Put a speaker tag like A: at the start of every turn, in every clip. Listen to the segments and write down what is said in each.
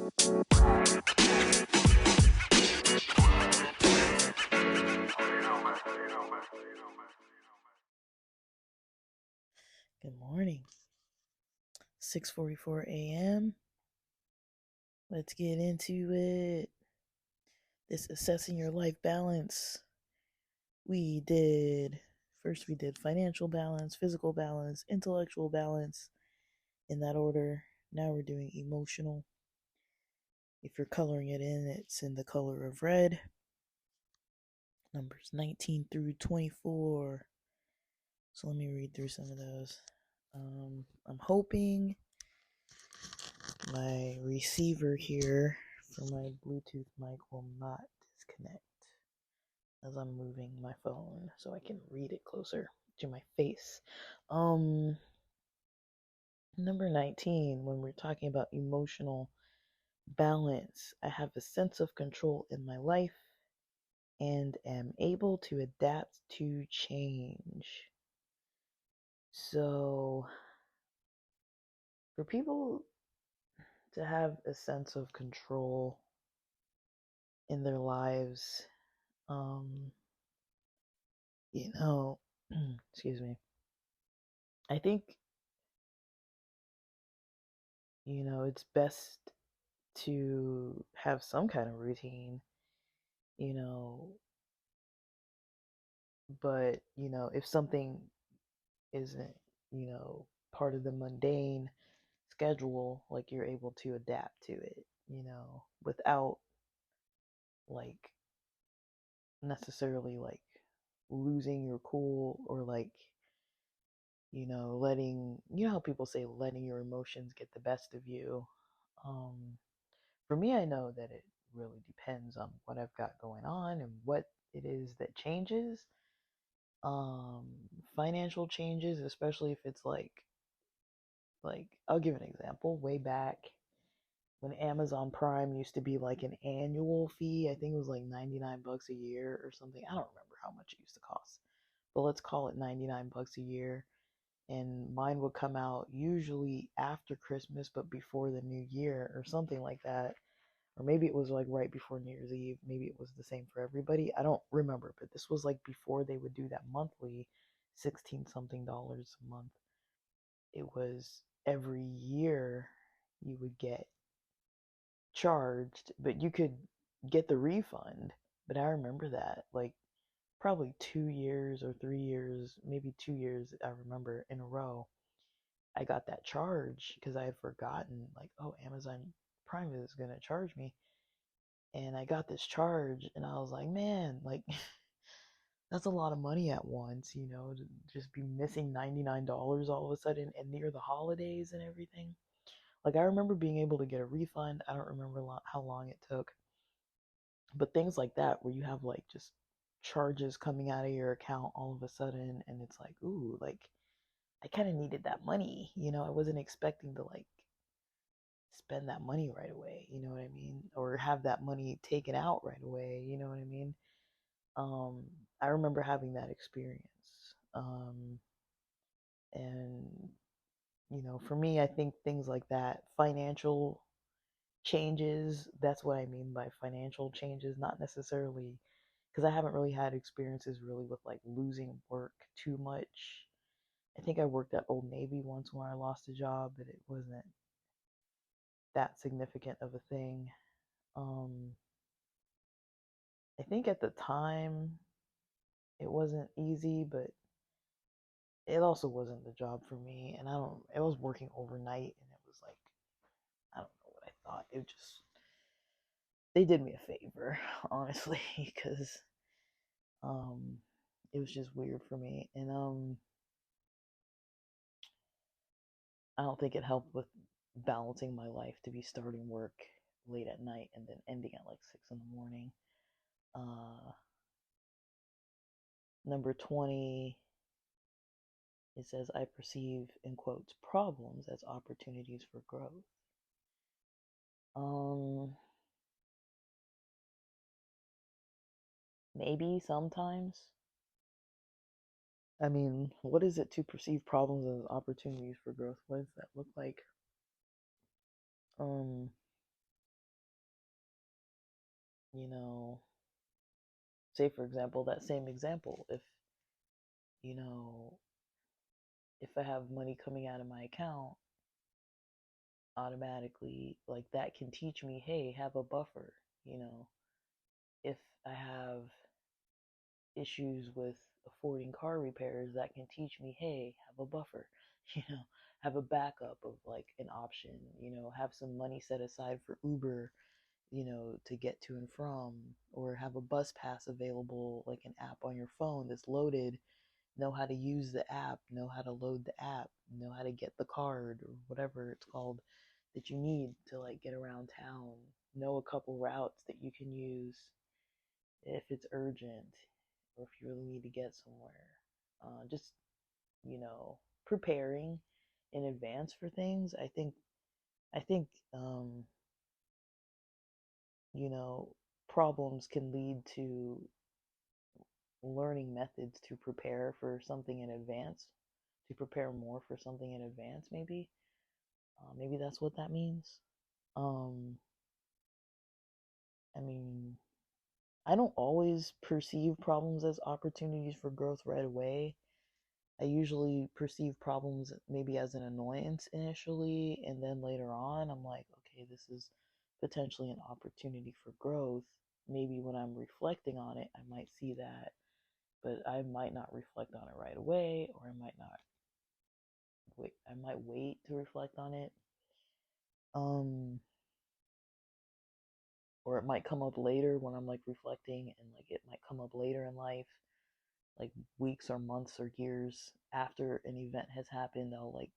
A: Good morning. 6:44 a.m. Let's get into it. This assessing your life balance. We did financial balance, physical balance, intellectual balance, in that order. Now we're doing emotional. If you're coloring it in, it's in the color of red. Numbers 19 through 24. So let me read through some of those. I'm hoping my receiver here for my Bluetooth mic will not disconnect as I'm moving my phone so I can read it closer to my face. Number 19, when we're talking about emotional balance, I have a sense of control in my life and am able to adapt to change. So, for people to have a sense of control in their lives, you know, excuse me, I think, it's best to have some kind of routine, you know, but, if something isn't, part of the mundane schedule, like you're able to adapt to it, without like necessarily like losing your cool or like, letting, how people say letting your emotions get the best of you. Um, for me, I know that it really depends on what I've got going on and what it is that changes. Um, Financial changes, especially if it's like I'll give an example. Way back when Amazon Prime used to be like an annual fee, I think it was like 99 bucks a year or something. I don't remember how much it used to cost. But let's call it 99 bucks a year. And mine would come out usually after Christmas but before the new year or something like that. Or maybe it was like right before New Year's Eve. Maybe it was the same for everybody. I don't remember, but this was like before they would do that monthly 16 something dollars a month. It was every year you would get charged, but you could get the refund. But I remember that like probably 2 years or 3 years, maybe 2 years, I remember in a row, I got that charge because I had forgotten, like, oh, Amazon Prime is going to charge me. And I got this charge, and I was like, man, like, that's a lot of money at once, to just be missing $99 all of a sudden and near the holidays and everything. Like, I remember being able to get a refund. I don't remember how long it took. But things like that, where you have like just charges coming out of your account all of a sudden, and it's like, ooh, like, I kind of needed that money. I wasn't expecting to like spend that money right away. You know what I mean? Or have that money taken out right away. You know what I mean? Um, I remember having that experience. Um, and, for me, I think things like that, financial changes, that's what I mean by financial changes, not necessarily because I haven't really had experiences really with like losing work too much. I think I worked at Old Navy once when I lost a job, but it wasn't that significant of a thing. Um, I think at the time it wasn't easy, but it also wasn't the job for me. And I was working overnight and it was like, I don't know what I thought. They did me a favor, honestly, because um, it was just weird for me. And I don't think it helped with balancing my life to be starting work late at night and then ending at like 6 in the morning. Uh, Number 20, it says, I perceive, in quotes, problems as opportunities for growth. Um, Maybe sometimes. I mean, what is it to perceive problems as opportunities for growth? What does that look like? Um, you know, say for example, that same example, you know, if I have money coming out of my account automatically, like that can teach me, hey, have a buffer, you know. If I have issues with affording car repairs, that can teach me, hey, have a buffer, you know, have a backup of like an option, you know, have some money set aside for Uber, you know, to get to and from, or have a bus pass available, like an app on your phone that's loaded, know how to use the app, know how to load the app, know how to get the card or whatever it's called that you need to like get around town, know a couple routes that you can use if it's urgent or if you really need to get somewhere. Just, you know, preparing in advance for things. I think you know, problems can lead to learning methods to prepare for something in advance, to prepare more for something in advance, maybe. Maybe that's what that means. Um, I mean, I don't always perceive problems as opportunities for growth right away. I usually perceive problems maybe as an annoyance initially, and then later on, I'm like, okay, this is potentially an opportunity for growth. Maybe when I'm reflecting on it, I might see that, but I might not reflect on it right away, or I might not wait. I might wait to reflect on it. Um, or it might come up later when I'm like reflecting, and like it might come up later in life, like weeks or months or years after an event has happened. I'll like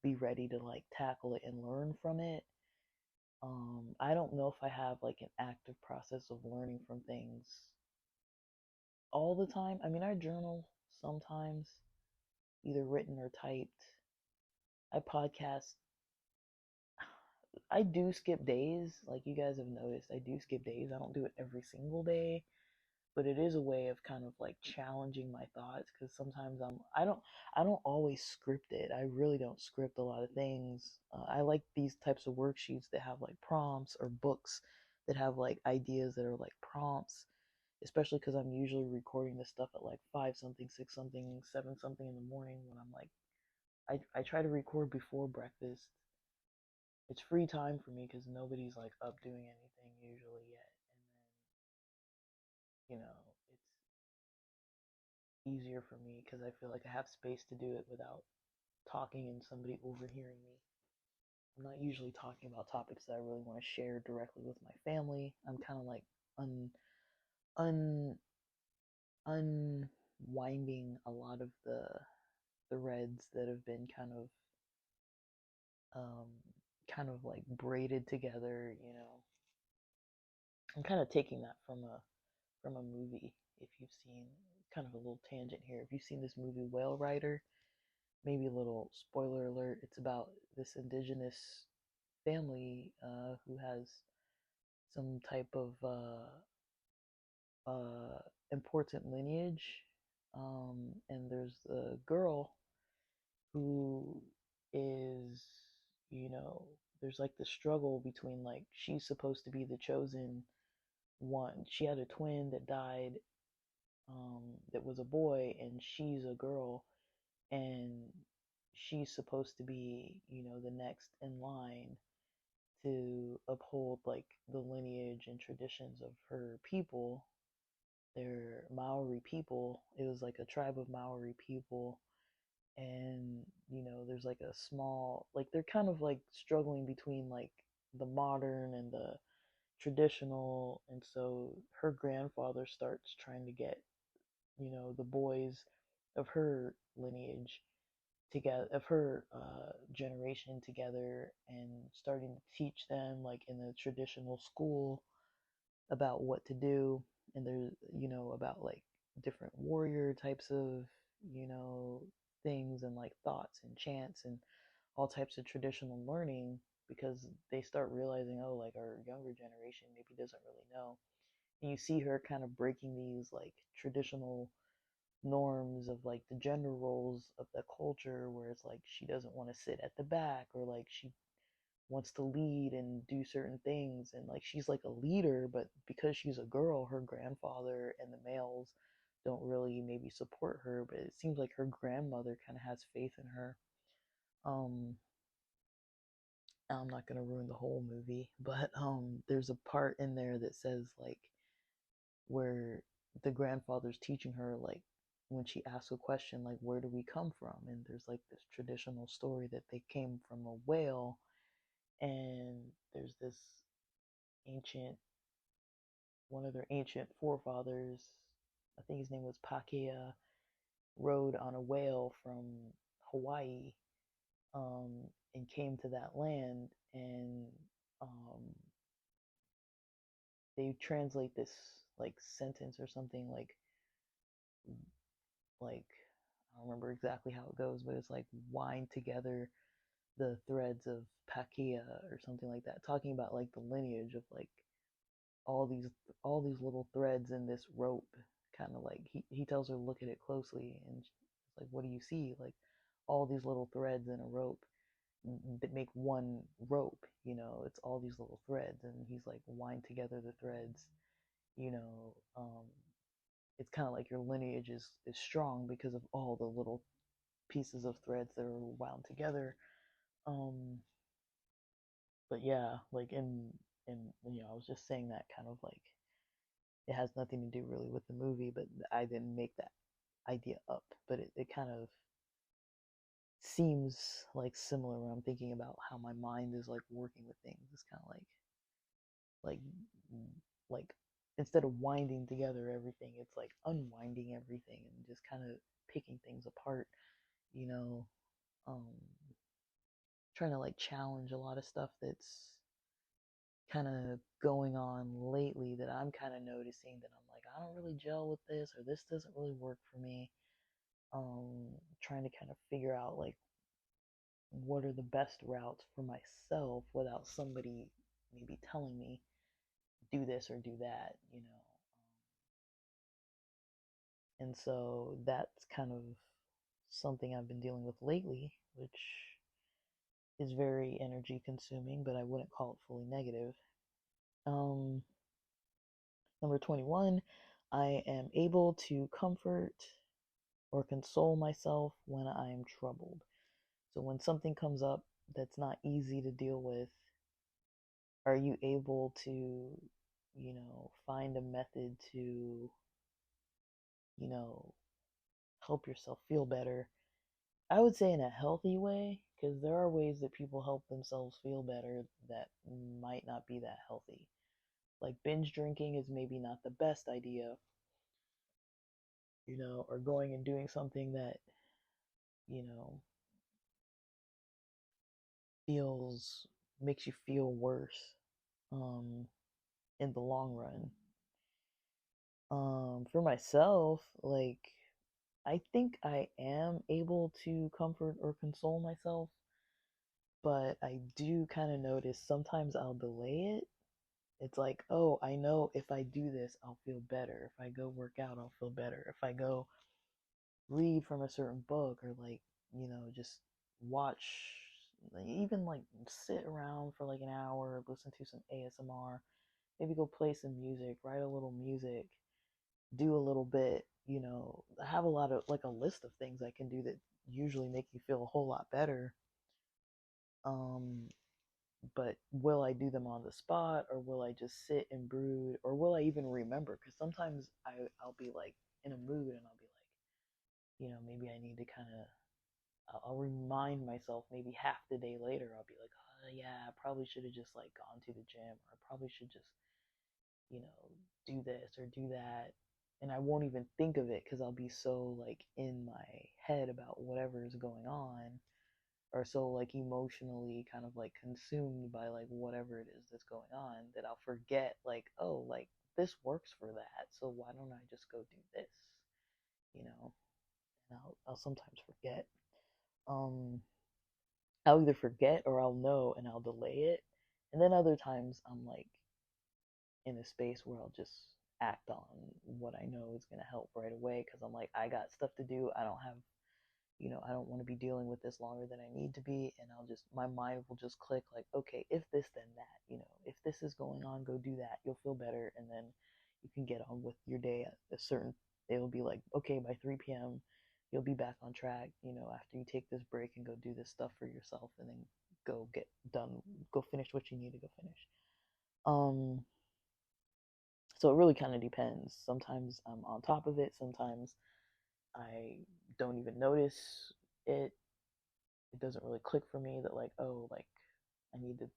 A: be ready to like tackle it and learn from it. I don't know if I have like an active process of learning from things all the time. I mean, I journal sometimes, either written or typed. I podcast. I do skip days, like you guys have noticed. I do skip days. I don't do it every single day, but it is a way of kind of like challenging my thoughts because sometimes I don't always script it. I really don't script a lot of things. I like these types of worksheets that have like prompts, or books that have like ideas that are like prompts, especially because I'm usually recording this stuff at like 5 something, 6 something, 7 something in the morning when I'm like I try to record before breakfast. It's free time for me because nobody's like up doing anything usually yet, and then it's easier for me because I feel like I have space to do it without talking and somebody overhearing me. I'm not usually talking about topics that I really want to share directly with my family. I'm kind of like un un unwinding a lot of the threads that have been um kind of like braided together. I'm kind of taking that from a movie. If you've seen, kind of a little tangent here, if you've seen this movie Whale Rider, maybe a little spoiler alert, it's about this indigenous family who has some type of important lineage. And there's a girl who is, you know, there's like the struggle between like she's supposed to be the chosen one. She had a twin that died, that was a boy, and she's a girl, and she's supposed to be, the next in line to uphold like the lineage and traditions of her people. They're Maori people. It was like a tribe of Maori people, and there's like a small, like they're kind of like struggling between like the modern and the traditional, and so her grandfather starts trying to get the boys of her lineage together, of her generation together, and starting to teach them like in the traditional school about what to do. And there's about like different warrior types of you know things, and like thoughts and chants and all types of traditional learning, because they start realizing, oh, like our younger generation maybe doesn't really know. And you see her kind of breaking these like traditional norms of like the gender roles of the culture, where it's like she doesn't want to sit at the back, or like she wants to lead and do certain things, and like she's like a leader, but because she's a girl, her grandfather and the males don't really maybe support her, but it seems like her grandmother kind of has faith in her. um I'm not gonna ruin the whole movie, but there's a part in there that says like where the grandfather's teaching her like when she asks a question like where do we come from, and there's like this traditional story that they came from a whale, and there's this ancient one of their ancient forefathers, I think his name was Pakea, rode on a whale from Hawaii, um, and came to that land, and um, they translate this like sentence or something like I don't remember exactly how it goes, but it's like wind together the threads of Pakea or something like that, talking about like the lineage of like all these all these little threads in this rope, kind of like he tells her look at it closely, and it's like what do you see, like all these little threads in a rope that make one rope, it's all these little threads, and he's like wind together the threads, you know um it's kind of like your lineage is strong because of all the little pieces of threads that are wound together. um but yeah, like I was just saying that kind of like it has nothing to do really with the movie, but I didn't make that idea up, but it kind of seems like similar when I'm thinking about how my mind is like working with things. It's kind of like like instead of winding together everything, it's like unwinding everything and just kind of picking things apart, you know, um trying to like challenge a lot of stuff that's kind of going on lately that I'm kind of noticing that I'm like, I don't really gel with this, or this doesn't really work for me. Trying to kind of figure out like what are the best routes for myself without somebody maybe telling me do this or do that. And so that's kind of something I've been dealing with lately, which is very energy consuming, but I wouldn't call it fully negative. Um, Number 21, I am able to comfort or console myself when I am troubled. So when something comes up that's not easy to deal with, are you able to, find a method to, you know, help yourself feel better? I would say in a healthy way, because there are ways that people help themselves feel better that might not be that healthy. Like binge drinking is maybe not the best idea, or going and doing something that, you know, feels makes you feel worse um in the long run. For myself, like I think I am able to comfort or console myself, but I do kind of notice sometimes I'll delay it. It's like, oh, I know if I do this, I'll feel better. If I go work out, I'll feel better. If I go read from a certain book, or like, just watch, like, even like sit around for like an hour, listen to some ASMR, maybe go play some music, write a little music, do a little bit, I have a lot of like a list of things I can do that usually make you feel a whole lot better. Um, but will I do them on the spot, or will I just sit and brood, or will I even remember? Because sometimes I'll be like in a mood and I'll be like, maybe I need to kind of, I'll remind myself maybe half the day later, I'll be like, oh yeah, I probably should have just like gone to the gym, or I probably should just, you know, do this or do that. And I won't even think of it because I'll be so like in my head about whatever is going on, or so like emotionally kind of like consumed by like whatever it is that's going on, that I'll forget like, oh, like this works for that, so why don't I just go do this, you know? And I'll sometimes forget. Um, I'll either forget or I'll know and I'll delay it. And then other times I'm like in a space where I'll just act on what I know is going to help right away because I'm like, I got stuff to do. I don't have I don't want to be dealing with this longer than I need to be. And my mind will just click like, okay, if this, then that, if this is going on, go do that. You'll feel better. And then you can get on with your day at it'll be like, okay, by 3 p.m., you'll be back on track, after you take this break and go do this stuff for yourself and then go get done, go finish what you need to go finish. Um, so it really kind of depends. Sometimes I'm on top of it. Sometimes I don't even notice it. It doesn't really click for me that like, oh, like I need to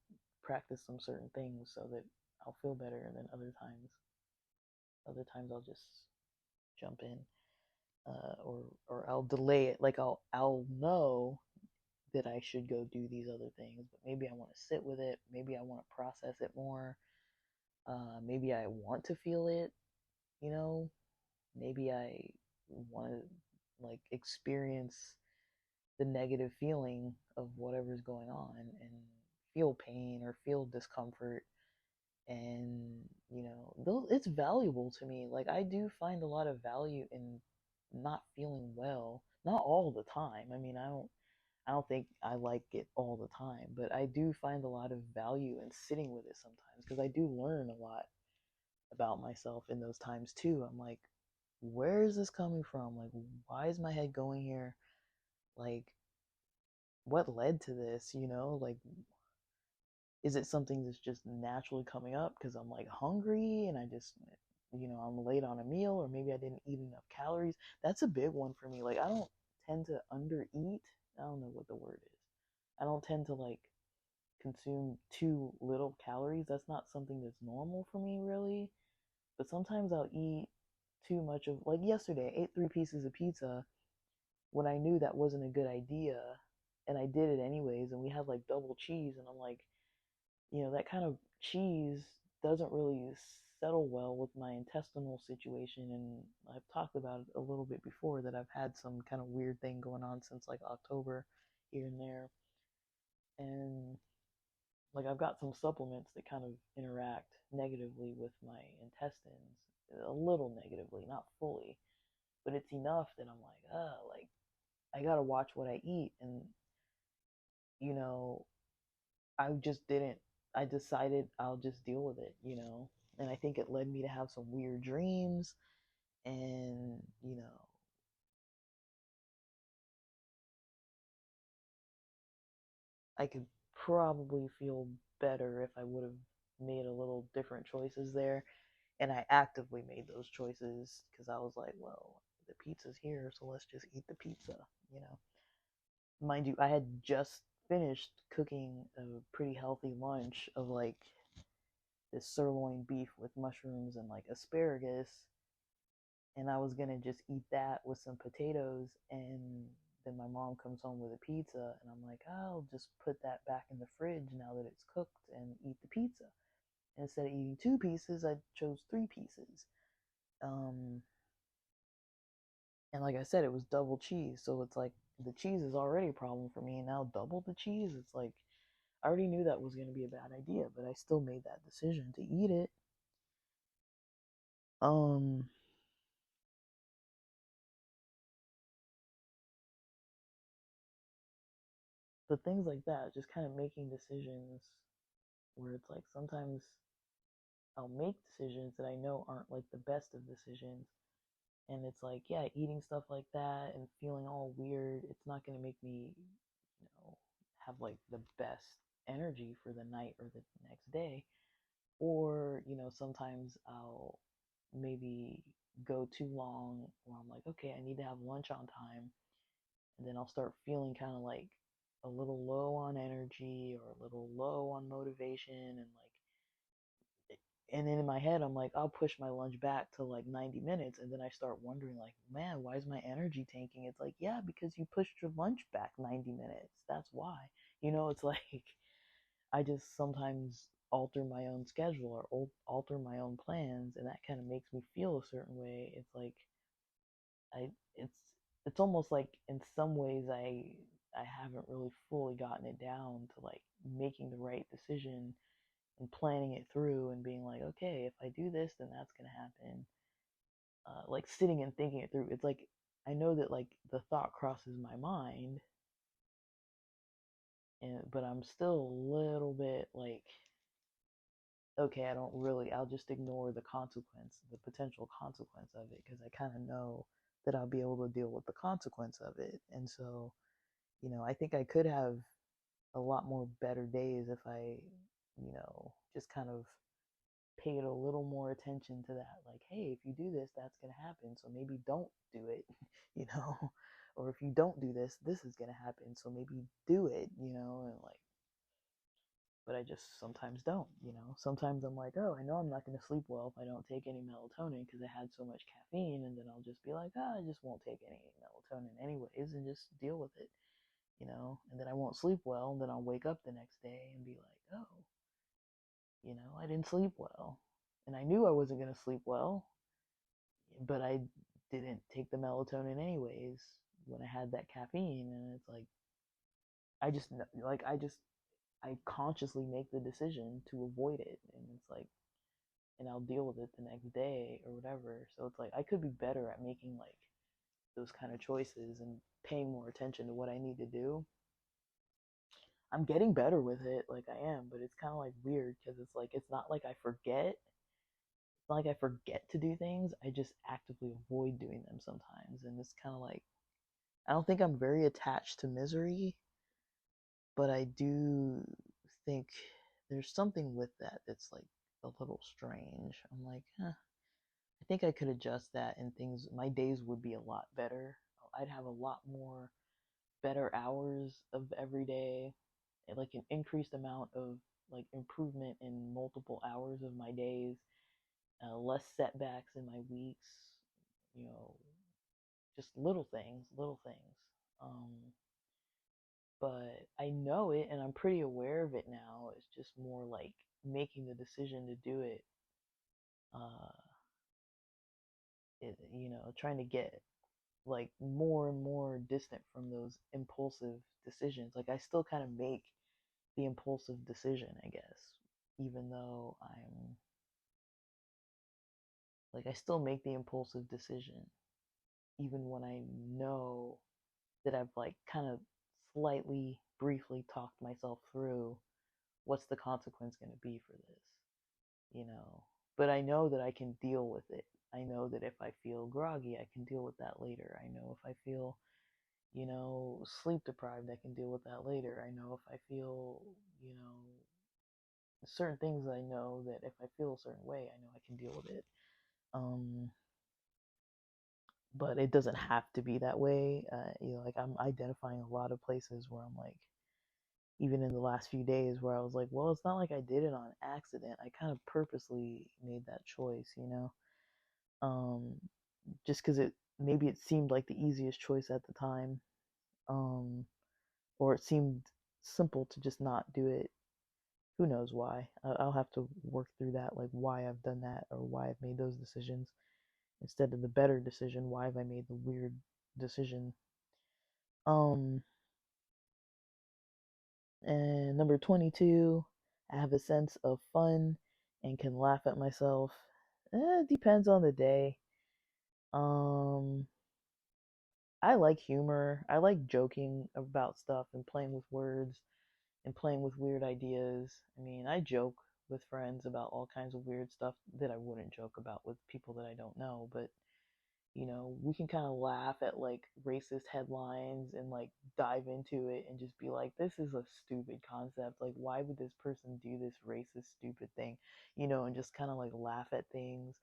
A: practice some certain things so that I'll feel better. And then other times I'll just jump in, or I'll delay it. Like I'll know that I should go do these other things, but maybe I want to sit with it. Maybe I want to process it more. Maybe I want to feel it. You know, maybe I want to like experience the negative feeling of whatever's going on and feel pain or feel discomfort. And it's valuable to me. Like I do find a lot of value in not feeling well, not all the time. I mean, I don't think I like it all the time, but I do find a lot of value in sitting with it sometimes because I do learn a lot about myself in those times too. I'm like, where is this coming from? Like, why is my head going here? Like, what led to this? Like, is it something that's just naturally coming up because I'm like hungry and I just, I'm late on a meal, or maybe I didn't eat enough calories? That's a big one for me. Like, I don't tend to undereat. I don't know what the word is. I don't tend to like consume too little calories. That's not something that's normal for me, really. But sometimes I'll eat too much of, like yesterday, I ate 3 pieces of pizza when I knew that wasn't a good idea, and I did it anyways. And we had like double cheese, and I'm like, that kind of cheese doesn't really settle well with my intestinal situation. And I've talked about it a little bit before that I've had some kind of weird thing going on since like October here and there. And like I've got some supplements that kind of interact negatively with my intestines, a little negatively, not fully, but it's enough that I'm like I gotta watch what I eat. And you know, I just didn't. I decided I'll just deal with it, and I think it led me to have some weird dreams. And I could probably feel better if I would have made a little different choices there. And I actively made those choices because I was like, well, the pizza's here, so let's just eat the pizza, you know. Mind you, I had just finished cooking a pretty healthy lunch of like this sirloin beef with mushrooms and like asparagus, and I was gonna just eat that with some potatoes. And then my mom comes home with a pizza, and I'm like, I'll just put that back in the fridge now that it's cooked and eat the pizza. And instead of eating 2 pieces, I chose 3 pieces. Um, and like I said, it was double cheese, so it's like the cheese is already a problem for me, and now double the cheese. It's like I already knew that was going to be a bad idea, but I still made that decision to eat it. Um, but things like that, just kind of making decisions where it's like sometimes I'll make decisions that I know aren't like the best of decisions. And it's like, yeah, eating stuff like that and feeling all weird, it's not going to make me, have like the best energy for the night or the next day. Or, sometimes I'll maybe go too long where I'm like, okay, I need to have lunch on time. And then I'll start feeling kind of like a little low on energy or a little low on motivation. And then in my head, I'm like, I'll push my lunch back to like 90 minutes. And then I start wondering, like, man, why is my energy tanking? It's like, yeah, because you pushed your lunch back 90 minutes. That's why. It's like, I just sometimes alter my own schedule or alter my own plans. And that kind of makes me feel a certain way. It's like, I, it's, it's almost like in some ways I haven't really fully gotten it down to like making the right decision and planning it through and being like, okay, if I do this, then that's gonna happen. Like sitting and thinking it through. It's like I know that like the thought crosses my mind, and but I'm still a little bit like, okay, I don't really, I'll just ignore the consequence, the potential consequence of it, because I kind of know that I'll be able to deal with the consequence of it. And so, I think I could have a lot more better days if I, just kind of paid a little more attention to that. Like, hey, if you do this, that's going to happen. So maybe don't do it, you know? Or if you don't do this, this is going to happen. So maybe do it, and like, but I just sometimes don't. Sometimes I'm like, oh, I know I'm not going to sleep well if I don't take any melatonin because I had so much caffeine. And then I'll just be like, I just won't take any melatonin anyways and just deal with it. And then I won't sleep well. And then I'll wake up the next day and be like, oh, I didn't sleep well. And I knew I wasn't going to sleep well, but I didn't take the melatonin anyways when I had that caffeine. And it's like, I just, like, I consciously make the decision to avoid it. And it's like, and I'll deal with it the next day or whatever. So it's like, I could be better at making like those kind of choices and paying more attention to what I need to do. I'm getting better with it, like I am, but it's kind of like weird because it's like, it's not like I forget. It's not like I forget to do things. I just actively avoid doing them sometimes. And it's kind of like, I don't think I'm very attached to misery, but I do think there's something with that that's like a little strange. I'm like, I think I could adjust that and things, my days would be a lot better. I'd have a lot more better hours of every day, like an increased amount of like improvement in multiple hours of my days, less setbacks in my weeks, you know, just little things, little things. Um, but I know it and I'm pretty aware of it now. It's just more like making the decision to do it, uh, trying to get like more and more distant from those impulsive decisions. Like I still kind of make the impulsive decision, I guess, even though I'm like I still make the impulsive decision even when I know that I've like kind of slightly briefly talked myself through what's the consequence going to be for this, you know. But I know that I can deal with it. I know that if I feel groggy, I can deal with that later. I know if I feel, sleep deprived, I can deal with that later. I know if I feel, you know, certain things, I know that if I feel a certain way, I know I can deal with it. Um, but it doesn't have to be that way. Like I'm identifying a lot of places where I'm like, even in the last few days, where I was like, well, it's not like I did it on accident. I kind of purposely made that choice. Um, just because maybe it seemed like the easiest choice at the time, um, or it seemed simple to just not do it. Who knows why? I'll have to work through that, like why I've done that or why I've made those decisions instead of the better decision. Why have I made the weird decision? Um, and number 22, I have a sense of fun and can laugh at myself. It depends on the day. Um, I like humor. I like joking about stuff and playing with words and playing with weird ideas. I mean, I joke with friends about all kinds of weird stuff that I wouldn't joke about with people that I don't know, but we can kind of laugh at like racist headlines and like dive into it and just be like, this is a stupid concept. Like, why would this person do this racist, stupid thing? And just kind of like laugh at things,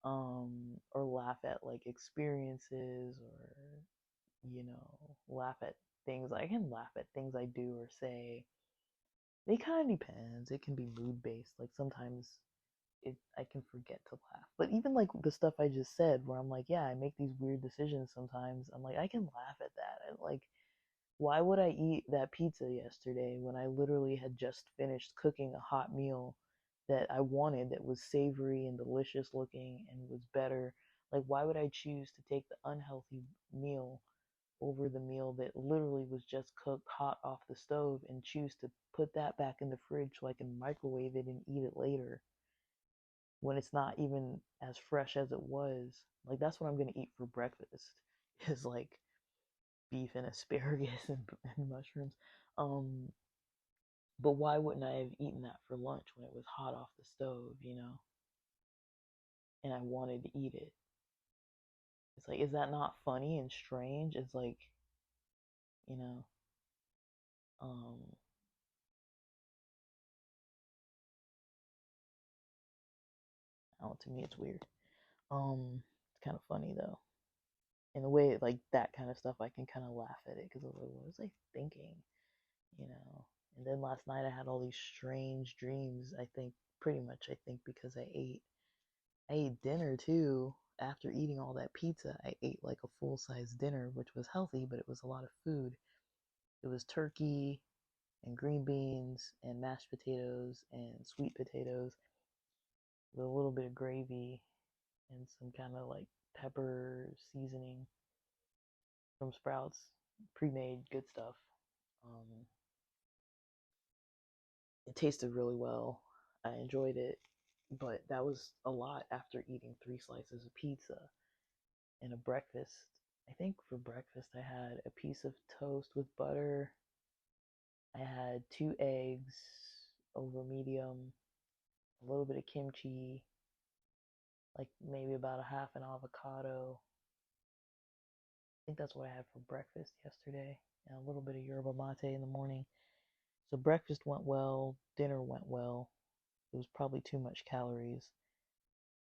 A: or laugh at like experiences, or, laugh at things. I can laugh at things I do or say. It kind of depends. It can be mood based. Like sometimes I can forget to laugh. But even like the stuff I just said, where I'm like, yeah, I make these weird decisions sometimes. I'm like, I can laugh at that. And like, why would I eat that pizza yesterday when I literally had just finished cooking a hot meal that I wanted, that was savory and delicious looking and was better? Like, why would I choose to take the unhealthy meal over the meal that literally was just cooked hot off the stove and choose to put that back in the fridge so I can microwave it and eat it later when it's not even as fresh as it was? Like, that's what I'm going to eat for breakfast. is like beef and asparagus and mushrooms. Um, but why wouldn't I have eaten that for lunch when it was hot off the stove, and I wanted to eat it? It's like, is that not funny and strange? It's like, you know, um, I don't know, to me it's weird. It's kind of funny though. In a way, like that kind of stuff, I can kind of laugh at it because I was like, what was I thinking? You know. And then last night I had all these strange dreams. I think pretty much I think because I ate dinner too. After eating all that pizza, I ate like a full size dinner, which was healthy, but it was a lot of food. It was turkey and green beans and mashed potatoes and sweet potatoes with a little bit of gravy and some kind of like pepper seasoning from Sprouts, pre-made good stuff. Um, it tasted really well. I enjoyed it, but that was a lot after eating 3 slices of pizza and a breakfast. I think for breakfast I had a piece of toast with butter. I had 2 eggs over medium, a little bit of kimchi, like maybe about a half an avocado. I think that's what I had for breakfast yesterday, and a little bit of yerba mate in the morning. So breakfast went well, dinner went well. It was probably too much calories,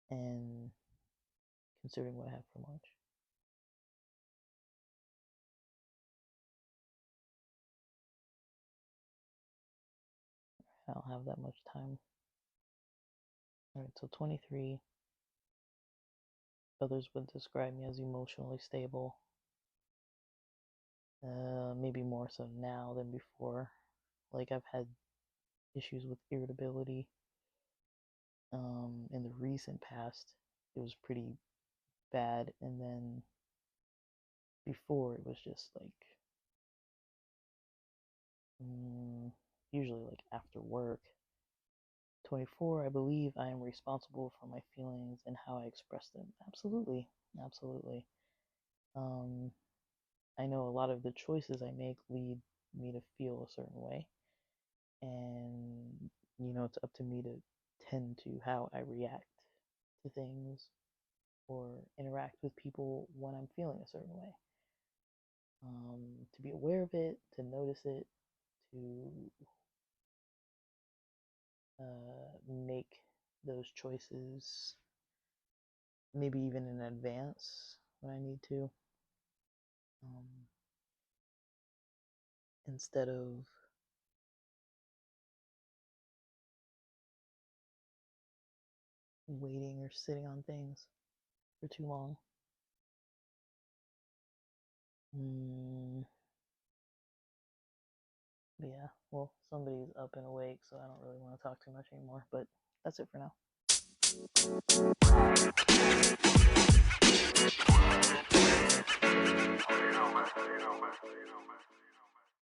A: and considering what I had for lunch. I don't have that much time. All right, so 23. Others would describe me as emotionally stable. Maybe more so now than before. Like I've had issues with irritability. In the recent past, it was pretty bad, and then before it was just like usually like after work. 24, I believe I am responsible for my feelings and how I express them. Absolutely, absolutely. Um, I know a lot of the choices I make lead me to feel a certain way, and it's up to me to tend to how I react to things or interact with people when I'm feeling a certain way. To be aware of it, to notice it, to make those choices, maybe even in advance when I need to, um, instead of waiting or sitting on things for too long. Mm, yeah, well, somebody's up and awake, so I don't really want to talk too much anymore, but that's it for now.